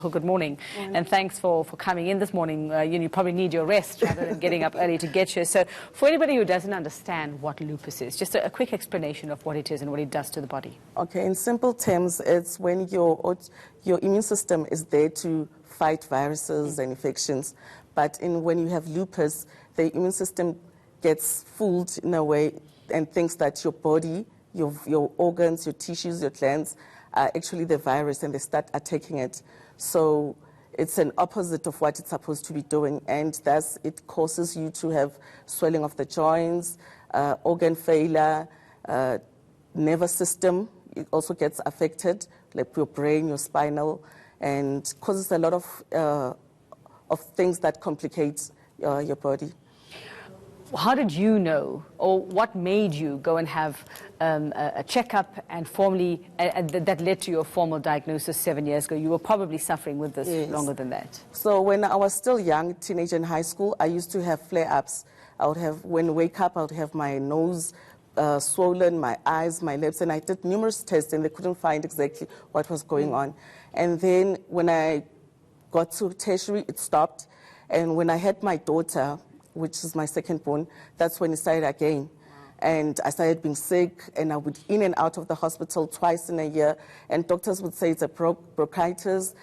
Well, good morning, and thanks for coming in this morning. You probably need your rest rather than getting up early to get here. So for anybody who doesn't understand what lupus is, just a quick explanation of what it is and what it does to the body. Okay, in simple terms, it's when your immune system is there to fight viruses and infections. But when you have lupus, the immune system gets fooled in a way and thinks that your body, your organs, your tissues, your glands are actually the virus, and they start attacking it. So it's an opposite of what it's supposed to be doing, and thus it causes you to have swelling of the joints, organ failure, nervous system. It also gets affected, like your brain, your spinal, and causes a lot of things that complicate your body. How did you know, or what made you go and have a checkup and formally, that led to your formal diagnosis 7 years ago? You were probably suffering with this longer than that. So when I was still young, teenager in high school, I used to have flare-ups. I would have, when I wake up, I would have my nose swollen, my eyes, my lips, and I did numerous tests and they couldn't find exactly what was going on. And then when I got to tertiary, it stopped. And when I had my daughter, which is my second born, that's when it started again. And I started being sick, and I would in and out of the hospital twice in a year. And doctors would say it's a bronchitis,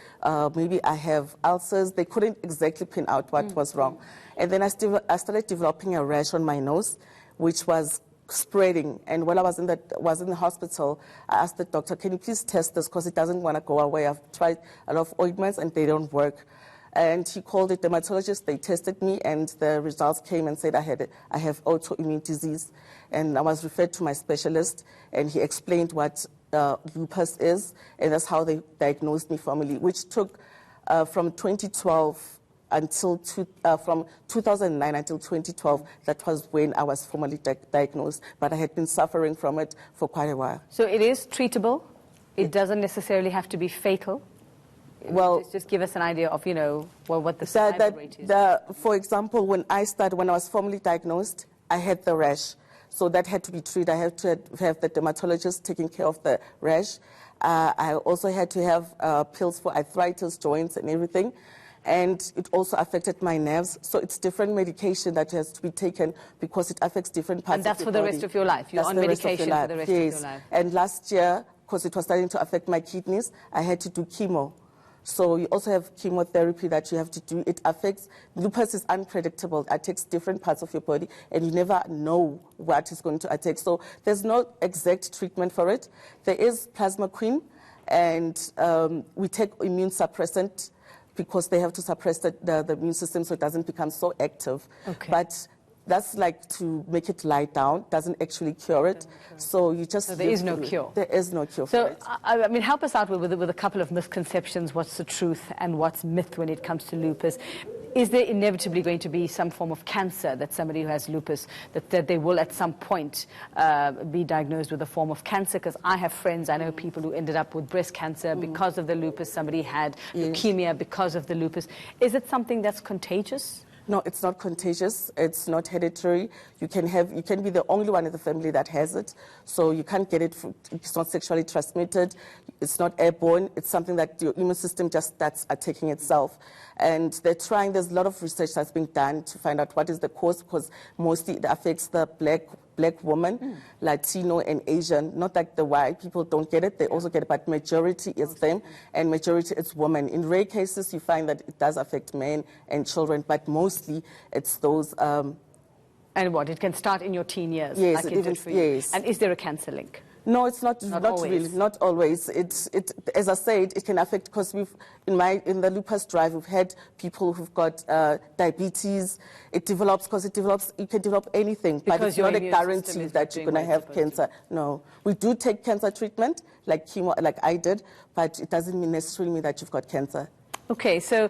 maybe I have ulcers. They couldn't exactly pin out what was wrong. And then I started developing a rash on my nose, which was spreading. And while I was in the hospital, I asked the doctor, can you please test this, because it doesn't want to go away. I've tried a lot of ointments, and they don't work. And he called a dermatologist. They tested me, and the results came and said I have autoimmune disease. And I was referred to my specialist, and he explained what lupus is, and that's how they diagnosed me formally, which took from 2012 until from 2009 until 2012. That was when I was formally diagnosed, but I had been suffering from it for quite a while. So it is treatable. It doesn't necessarily have to be fatal. Well, just give us an idea of, what the survival rate is. For example, when I was formally diagnosed, I had the rash. So that had to be treated. I had to have the dermatologist taking care of the rash. I also had to have pills for arthritis, joints, and everything. And it also affected my nerves. So it's different medication that has to be taken because it affects different parts of your body. And that's for the rest of your life? You're on medication for the rest of your life? And last year, because it was starting to affect my kidneys, I had to do chemo. So you also have chemotherapy that you have to do. It affects, lupus is unpredictable. It attacks different parts of your body, and you never know what is going to attack. So there's no exact treatment for it. There is plasma queen, and we take immune suppressant because they have to suppress the immune system so it doesn't become so active. Okay. But that's like to make it lie down, doesn't actually cure it. So you just... So there is no cure? There is no cure for it. So, I mean, help us out with a couple of misconceptions. What's the truth and what's myth when it comes to lupus? Is there inevitably going to be some form of cancer that somebody who has lupus, that they will at some point be diagnosed with a form of cancer? Because I have friends, I know people who ended up with breast cancer because of the lupus. Somebody had leukemia because of the lupus. Is it something that's contagious? No, it's not contagious. It's not hereditary. You can be the only one in the family that has it. So you can't get it. It's not sexually transmitted. It's not airborne. It's something that your immune system just starts attacking itself. And there's a lot of research that's being done to find out what is the cause, because mostly it affects the black woman, Latino and Asian. Not like the white people don't get it, they also get it, but majority is them, and majority is women. In rare cases, you find that it does affect men and children, but mostly it's those... and what, it can start in your teen years? Yes, like it did for you. Yes. And is there a cancer link? No, it's not really, not always. As I said, it can affect, because in the lupus drive, we've had people who've got diabetes. You can develop anything, but it's not a guarantee that you're going to have cancer. No, we do take cancer treatment, like chemo, like I did, but it doesn't necessarily mean that you've got cancer. Okay, so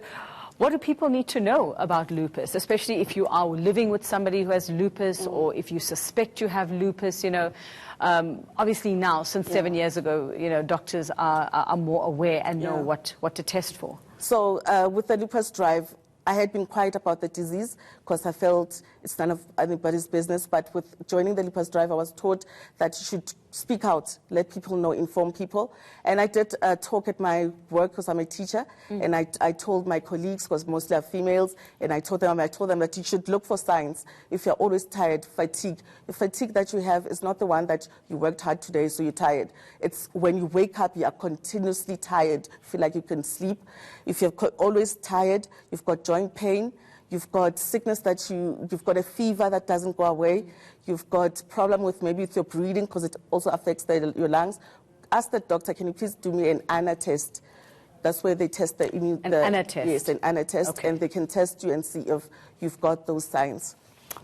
what do people need to know about lupus, especially if you are living with somebody who has lupus or if you suspect you have lupus? Obviously now, since 7 years ago, doctors are more aware and know what to test for. So with the lupus drive, I had been quiet about the disease because I felt it's none of anybody's business. But with joining the Lupus Drive, I was taught that you should speak out, let people know, inform people. And I did a talk at my work because I'm a teacher, and I told my colleagues, because mostly are females, and I told them that you should look for signs. If you're always tired, fatigue. The fatigue that you have is not the one that you worked hard today, so you're tired. It's when you wake up, you are continuously tired, feel like you can sleep. If you're always tired, you've got joint pain, you've got sickness you've got a fever that doesn't go away, you've got problem with maybe with your breathing because it also affects your lungs. Ask the doctor, can you please do me an ANA test? That's where they test the immune. An ANA test? Yes, an ANA test, okay. And they can test you and see if you've got those signs.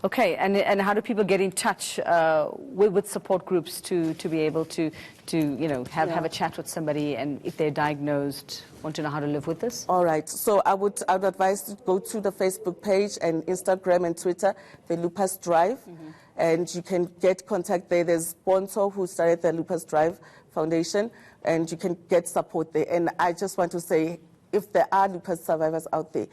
Okay, and how do people get in touch with support groups to be able to have a chat with somebody, and if they're diagnosed, want to know how to live with this? All right, so I would advise to go to the Facebook page and Instagram and Twitter, the Lupus Drive, and you can get contact there. There's Bonto who started the Lupus Drive Foundation, and you can get support there. And I just want to say, if there are lupus survivors out there,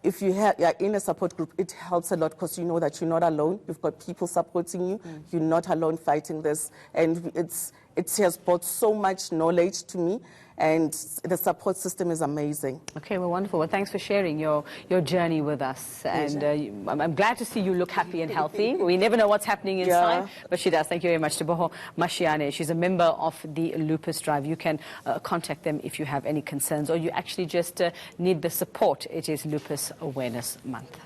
if you're in a support group, it helps a lot because you know that you're not alone. You've got people supporting you. You're not alone fighting this. And it has brought so much knowledge to me, and the support system is amazing. Okay, well, wonderful. Well, thanks for sharing your journey with us. And I'm glad to see you look happy and healthy. We never know what's happening inside, but she does. Thank you very much to Boho Mashiane. She's a member of the Lupus Drive. You can contact them if you have any concerns, or you actually just need the support. It is Lupus Awareness Month.